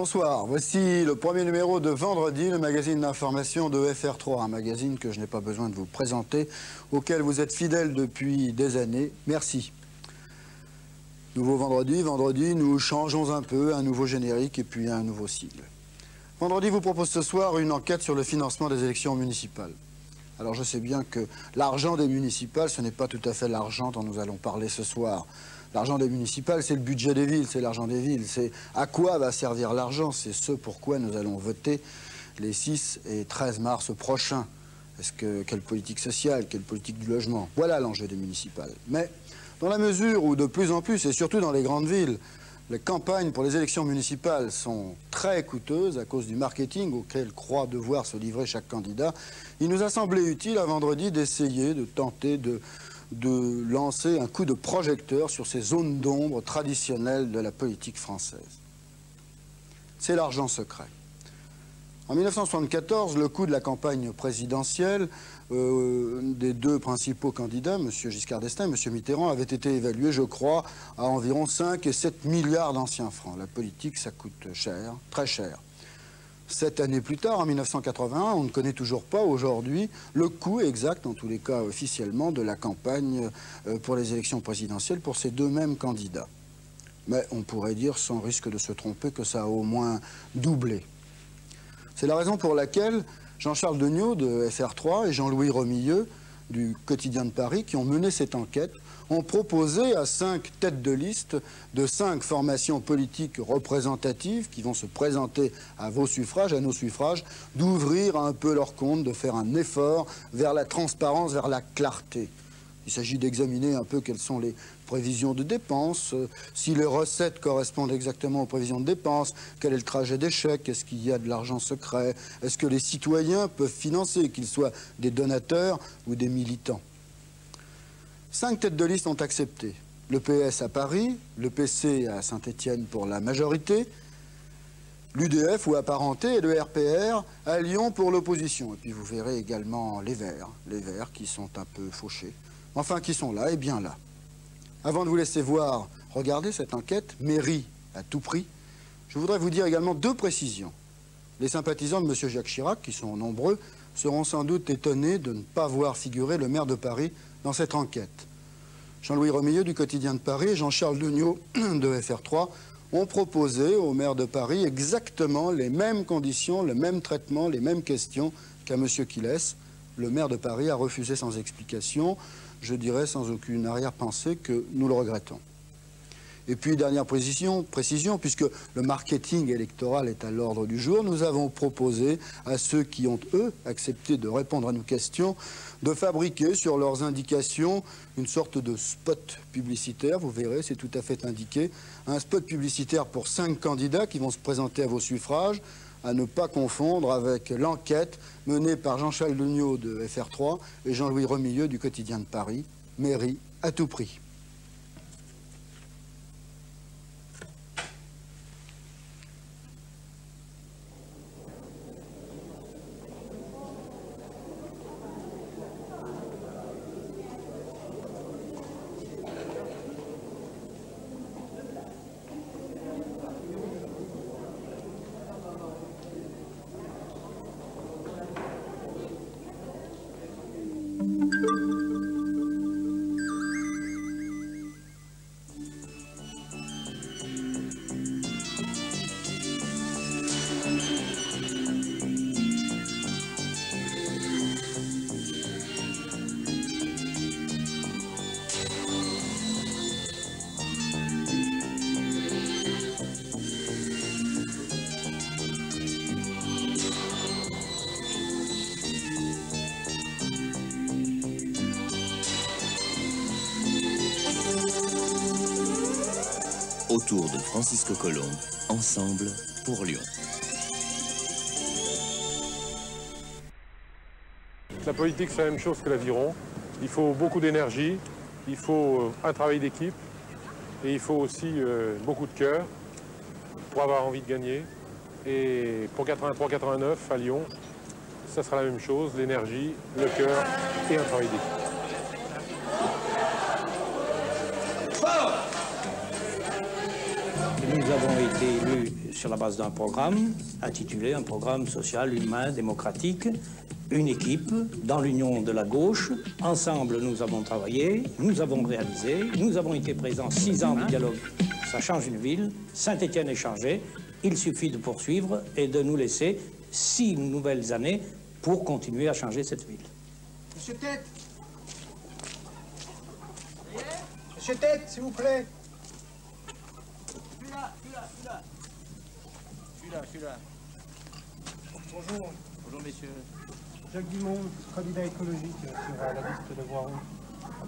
Bonsoir, voici le premier numéro de Vendredi, le magazine d'information de FR3, un magazine que je n'ai pas besoin de vous présenter, auquel vous êtes fidèles depuis des années. Merci. Nouveau vendredi, nous changeons un peu, un nouveau générique et puis un nouveau sigle. Vendredi vous propose ce soir une enquête sur le financement des élections municipales. Alors je sais bien que l'argent des municipales, ce n'est pas tout à fait l'argent dont nous allons parler ce soir. L'argent des municipales, c'est le budget des villes, c'est l'argent des villes. C'est à quoi va servir l'argent, c'est ce pourquoi nous allons voter les 6 et 13 mars prochains. Quelle politique sociale, quelle politique du logement? Voilà l'enjeu des municipales. Mais dans la mesure où de plus en plus, et surtout dans les grandes villes, les campagnes pour les élections municipales sont très coûteuses à cause du marketing auquel croit devoir se livrer chaque candidat, il nous a semblé utile à vendredi d'essayer, de tenter de lancer un coup de projecteur sur ces zones d'ombre traditionnelles de la politique française. C'est l'argent secret. En 1974, le coût de la campagne présidentielle des deux principaux candidats, M. Giscard d'Estaing et M. Mitterrand, avait été évalué, je crois, à environ 5 et 7 milliards d'anciens francs. La politique, ça coûte cher, très cher. 7 années plus tard, en 1981, on ne connaît toujours pas aujourd'hui le coût exact, en tous les cas officiellement, de la campagne pour les élections présidentielles pour ces deux mêmes candidats. Mais on pourrait dire, sans risque de se tromper, que ça a au moins doublé. C'est la raison pour laquelle Jean-Charles Degnaud de FR3 et Jean-Louis Remilleux du Quotidien de Paris, qui ont mené cette enquête, ont proposé à 5 têtes de liste de 5 formations politiques représentatives qui vont se présenter à vos suffrages, à nos suffrages, d'ouvrir un peu leur compte, de faire un effort vers la transparence, vers la clarté. Il s'agit d'examiner un peu quelles sont les prévisions de dépenses, si les recettes correspondent exactement aux prévisions de dépenses, quel est le trajet d'échec, est-ce qu'il y a de l'argent secret, est-ce que les citoyens peuvent financer, qu'ils soient des donateurs ou des militants. 5 têtes de liste ont accepté. Le PS à Paris, le PC à Saint-Étienne pour la majorité, l'UDF ou apparenté et le RPR à Lyon pour l'opposition. Et puis vous verrez également les Verts qui sont un peu fauchés, enfin qui sont là et bien là. Avant de vous laisser voir, regardez cette enquête, mairie à tout prix, je voudrais vous dire également 2 précisions. Les sympathisants de M. Jacques Chirac, qui sont nombreux, seront sans doute étonnés de ne pas voir figurer le maire de Paris dans cette enquête. Jean-Louis Remilleux du Quotidien de Paris et Jean-Charles Degnaud de FR3 ont proposé au maire de Paris exactement les mêmes conditions, le même traitement, les mêmes questions qu'à M. Quilès. Le maire de Paris a refusé sans explication, je dirais sans aucune arrière-pensée que nous le regrettons. Et puis, dernière précision, puisque le marketing électoral est à l'ordre du jour, nous avons proposé à ceux qui ont, eux, accepté de répondre à nos questions, de fabriquer sur leurs indications une sorte de spot publicitaire. Vous verrez, c'est tout à fait indiqué. Un spot publicitaire pour 5 candidats qui vont se présenter à vos suffrages, à ne pas confondre avec l'enquête menée par Jean-Charles Degnaud de FR3 et Jean-Louis Remilleux du Quotidien de Paris, mairie à tout prix. Autour de Francisco Colomb, ensemble pour Lyon. La politique, c'est la même chose que l'aviron. Il faut beaucoup d'énergie, il faut un travail d'équipe et il faut aussi beaucoup de cœur pour avoir envie de gagner. Et pour 83-89 à Lyon, ça sera la même chose, l'énergie, le cœur et un travail d'équipe. Nous avons été élus sur la base d'un programme intitulé un programme social, humain, démocratique, une équipe dans l'union de la gauche. Ensemble, nous avons travaillé, nous avons réalisé, nous avons été présents 6 ans de dialogue. Ça change une ville, Saint-Étienne est changé, il suffit de poursuivre et de nous laisser 6 nouvelles années pour continuer à changer cette ville. Monsieur Tête. Monsieur Tête, s'il vous plaît. Celui-là. Bonjour. Bonjour messieurs. Jacques Dumont, candidat écologique sur la liste de Voiron.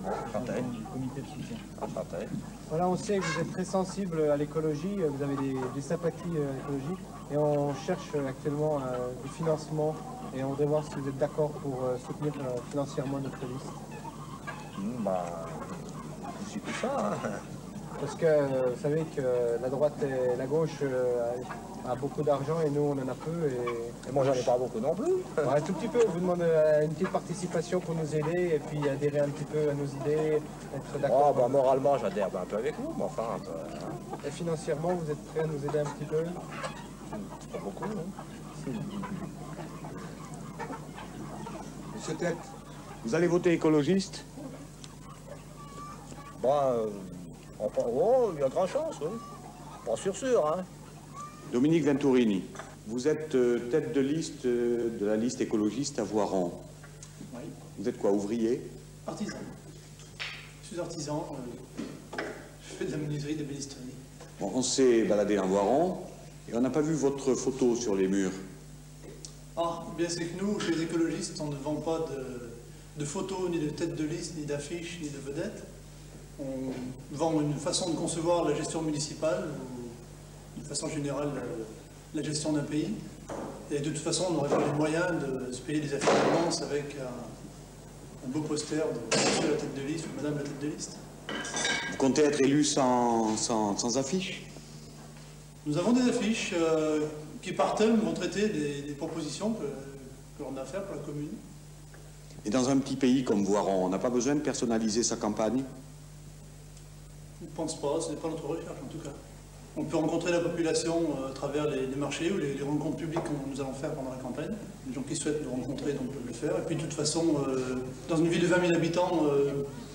Enchanté. Du comité de soutien. Enchanté. Voilà, on sait que vous êtes très sensible à l'écologie, vous avez des sympathies écologiques et on cherche actuellement du financement et on voudrait voir si vous êtes d'accord pour soutenir financièrement notre liste. C'est tout ça. Hein. Parce que vous savez que la droite et la gauche a beaucoup d'argent et nous on en a peu. Et moi j'en ai pas beaucoup non plus. Un tout petit peu, on vous demande une petite participation pour nous aider et puis adhérer un petit peu à nos idées, être d'accord. Moralement j'adhère un peu avec vous, mais enfin... Et financièrement, vous êtes prêts à nous aider un petit peu? Pas beaucoup, non? Monsieur Tête, vous allez voter écologiste? Il y a grande chance, oui. Pas sûr, hein. Dominique Venturini, vous êtes tête de liste de la liste écologiste à Voiron. Oui. Vous êtes quoi, ouvrier? Artisan. Je suis artisan. Je fais de la menuiserie, de l'ébénisterie. Bon, on s'est baladé dans Voiron et on n'a pas vu votre photo sur les murs. Ah, bien c'est que nous, chez les écologistes, on ne vend pas de photos, ni de têtes de liste, ni d'affiches, ni de vedettes. On vend une façon de concevoir la gestion municipale, ou de façon générale la gestion d'un pays. Et de toute façon, on n'aurait pas les moyens de se payer des affiches d'annonce avec un beau poster de monsieur la tête de liste ou madame la tête de liste. Vous comptez être élu sans affiche? Nous avons des affiches qui par thème vont traiter des propositions que l'on a à faire pour la commune. Et dans un petit pays comme Voiron, on n'a pas besoin de personnaliser sa campagne? Je ne pense pas, ce n'est pas notre recherche en tout cas. On peut rencontrer la population à travers les marchés ou les rencontres publiques que nous allons faire pendant la campagne. Les gens qui souhaitent nous rencontrer donc, peuvent le faire. Et puis de toute façon, dans une ville de 20 000 habitants,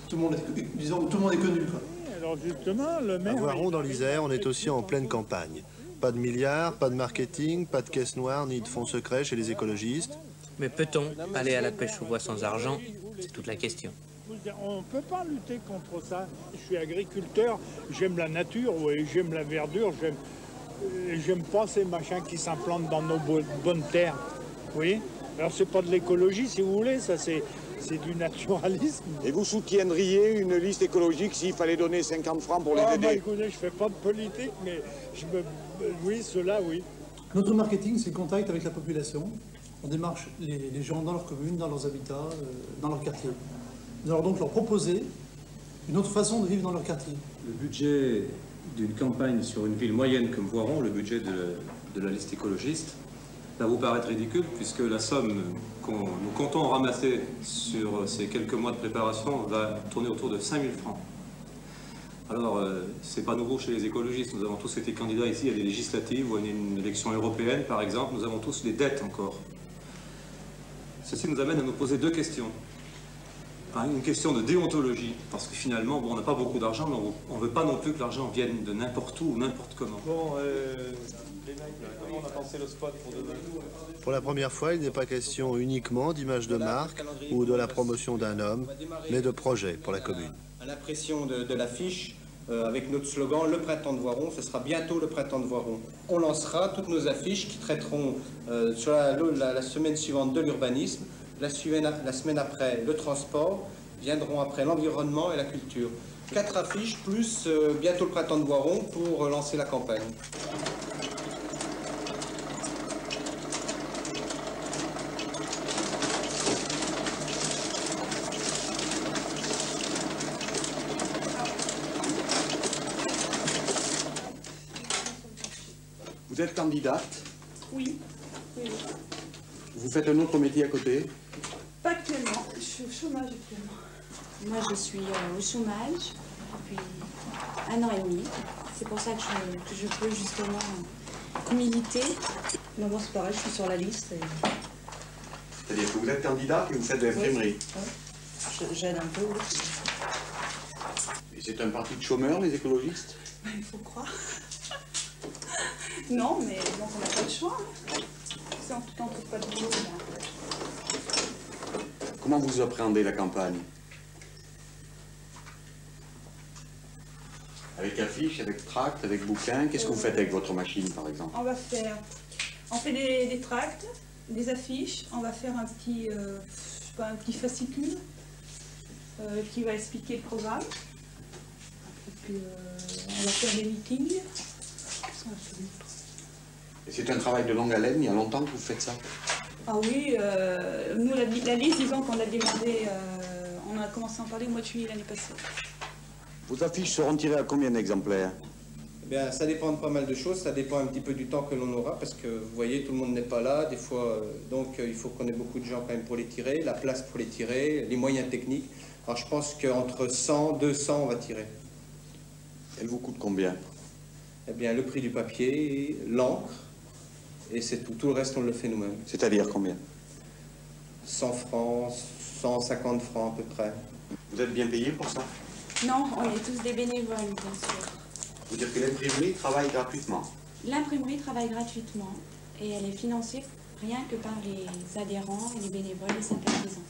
tout le monde est connu. Quoi. Alors justement, le maire... À Voiron, dans l'Isère, on est aussi en pleine campagne. Pas de milliards, pas de marketing, pas de caisse noire ni de fonds secrets chez les écologistes. Mais peut-on aller à la pêche aux bois sans argent? C'est toute la question. On ne peut pas lutter contre ça. Je suis agriculteur, j'aime la nature, oui, j'aime la verdure, j'aime pas ces machins qui s'implantent dans nos bonnes terres. Oui. Alors c'est pas de l'écologie si vous voulez, ça c'est du naturalisme. Et vous soutiendriez une liste écologique s'il fallait donner 50 francs pour les aider? Écoutez, je fais pas de politique, mais oui, cela oui. Notre marketing, c'est le contact avec la population. On démarche les gens dans leur commune, dans leurs habitats, dans leur quartier. Nous allons donc leur proposer une autre façon de vivre dans leur quartier. Le budget d'une campagne sur une ville moyenne comme Voiron, le budget de la liste écologiste, va vous paraître ridicule puisque la somme que nous comptons ramasser sur ces quelques mois de préparation va tourner autour de 5 000 francs. Alors, c'est pas nouveau chez les écologistes. Nous avons tous été candidats ici à des législatives ou à une élection européenne, par exemple. Nous avons tous des dettes encore. Ceci nous amène à nous poser 2 questions. Une question de déontologie, parce que finalement, bon, on n'a pas beaucoup d'argent, mais on ne veut pas non plus que l'argent vienne de n'importe où ou n'importe comment. Bon, les mecs, comment on a pensé le spot pour demain? Pour la première fois, il n'est pas question uniquement d'image de marque ou de la promotion d'un homme, mais de projet pour la commune. À l'impression de l'affiche, avec notre slogan « Le printemps de Voiron », ce sera bientôt le printemps de Voiron. On lancera toutes nos affiches qui traiteront sur la semaine suivante de l'urbanisme, la semaine après le transport, viendront après l'environnement et la culture. 4 affiches plus bientôt le printemps de Voiron pour lancer la campagne. Vous êtes candidate? Oui. Vous faites un autre métier à côté? Pas actuellement, je suis au chômage actuellement. Moi je suis au chômage depuis 1 an et demi. C'est pour ça que je peux justement militer. Mais bon, c'est pareil, je suis sur la liste. C'est-à-dire que vous êtes candidat et vous faites de l'imprimerie. Oui. J'aide un peu, oui. Et c'est un parti de chômeurs, les écologistes? Il faut croire. Non, mais donc on n'a pas de choix. Si on ne trouve pas de boulot, Comment vous appréhendez la campagne? Avec affiches, avec tracts, avec bouquins? Qu'est-ce que vous faites avec votre machine, par exemple? On fait des tracts, des affiches, on va faire un petit, un petit fascicule qui va expliquer le programme. Et puis on va faire des meetings. Et c'est un travail de longue haleine, il y a longtemps que vous faites ça? Ah oui, nous la liste, disons qu'on a demandé, on a commencé à en parler au mois de juillet l'année passée. Vos affiches seront tirées à combien d'exemplaires? Eh bien, ça dépend de pas mal de choses, ça dépend un petit peu du temps que l'on aura, parce que vous voyez, tout le monde n'est pas là, des fois, donc il faut qu'on ait beaucoup de gens quand même pour les tirer, la place pour les tirer, les moyens techniques. Alors je pense qu'entre 100, 200, on va tirer. Elle vous coûte combien? Eh bien, le prix du papier, l'encre, et c'est tout. Tout le reste, on le fait nous-mêmes. C'est-à-dire combien? 100 francs, 150 francs à peu près. Vous êtes bien payé pour ça? Non, on est tous des bénévoles, bien sûr. Vous dire que l'imprimerie travaille gratuitement? L'imprimerie travaille gratuitement et elle est financée rien que par les adhérents et les bénévoles et sympathisants.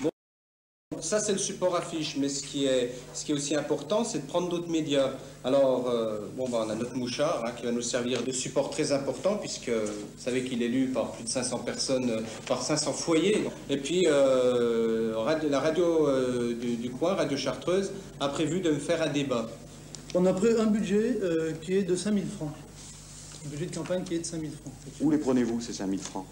Bon, ça c'est le support affiche, mais ce qui est aussi important, c'est de prendre d'autres médias. Alors, on a notre mouchard qui va nous servir de support très important, puisque vous savez qu'il est lu par plus de 500 personnes, par 500 foyers. Et puis, la radio du coin, Radio Chartreuse, a prévu de me faire un débat. On a pris un budget qui est de 5 000 francs. Un budget de campagne qui est de 5 000 francs. Où les prenez-vous, ces 5 000 francs?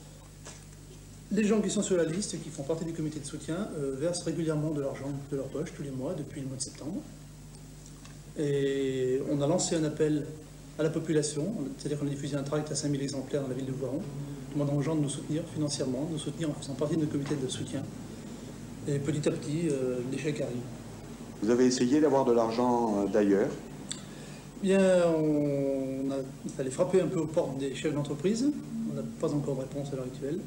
Les gens qui sont sur la liste et qui font partie du comité de soutien versent régulièrement de l'argent de leur poche tous les mois depuis le mois de septembre. Et on a lancé un appel à la population, c'est-à-dire qu'on a diffusé un tract à 5 000 exemplaires dans la ville de Voiron, demandant aux gens de nous soutenir financièrement, de nous soutenir en faisant partie de notre comité de soutien. Et petit à petit, l'échec arrive. Vous avez essayé d'avoir de l'argent d'ailleurs? Bien, il fallait frapper un peu aux portes des chefs d'entreprise. On n'a pas encore de réponse à l'heure actuelle.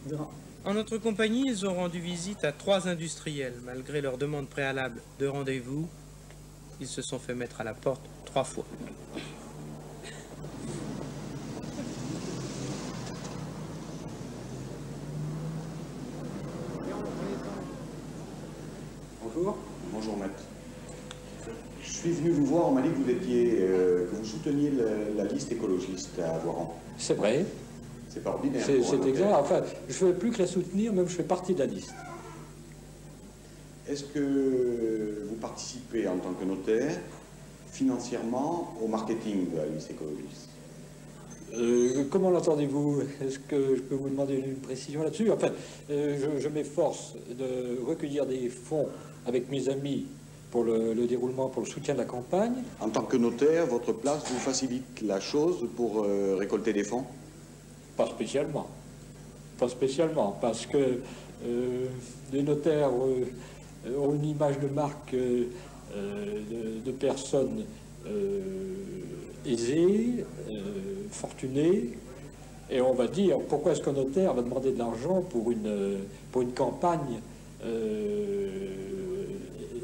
On verra. En notre compagnie, ils ont rendu visite à 3 industriels. Malgré leur demande préalable de rendez-vous, ils se sont fait mettre à la porte 3 fois. Bonjour. Bonjour, maître. Je suis venu vous voir, on m'a dit que vous étiez, que vous souteniez la liste écologiste à Voiron. C'est vrai. C'est pas ordinaire. C'est exact. Enfin, je ne fais plus que la soutenir, même je fais partie de la liste. Est-ce que vous participez en tant que notaire financièrement au marketing de la liste écologiste? Comment l'entendez-vous? Est-ce que je peux vous demander une précision là-dessus? Enfin, je m'efforce de recueillir des fonds avec mes amis pour le déroulement, pour le soutien de la campagne. En tant que notaire, votre place vous facilite la chose pour récolter des fonds? Pas spécialement. Pas spécialement, parce que les notaires ont une image de marque de personnes aisées, fortunées, et on va dire, pourquoi est-ce qu'un notaire va demander de l'argent pour une campagne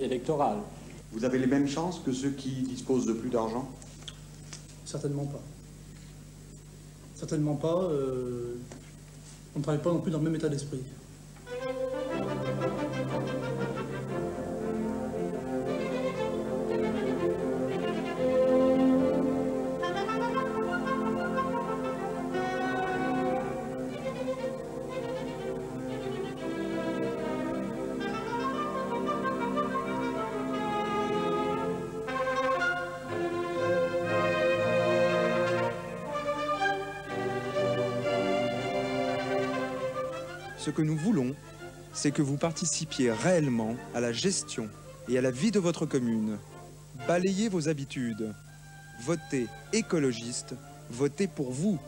électorale? Vous avez les mêmes chances que ceux qui disposent de plus d'argent? Certainement pas. Certainement pas. On ne travaille pas non plus dans le même état d'esprit. Ce que nous voulons, c'est que vous participiez réellement à la gestion et à la vie de votre commune. Balayez vos habitudes. Votez écologiste, votez pour vous.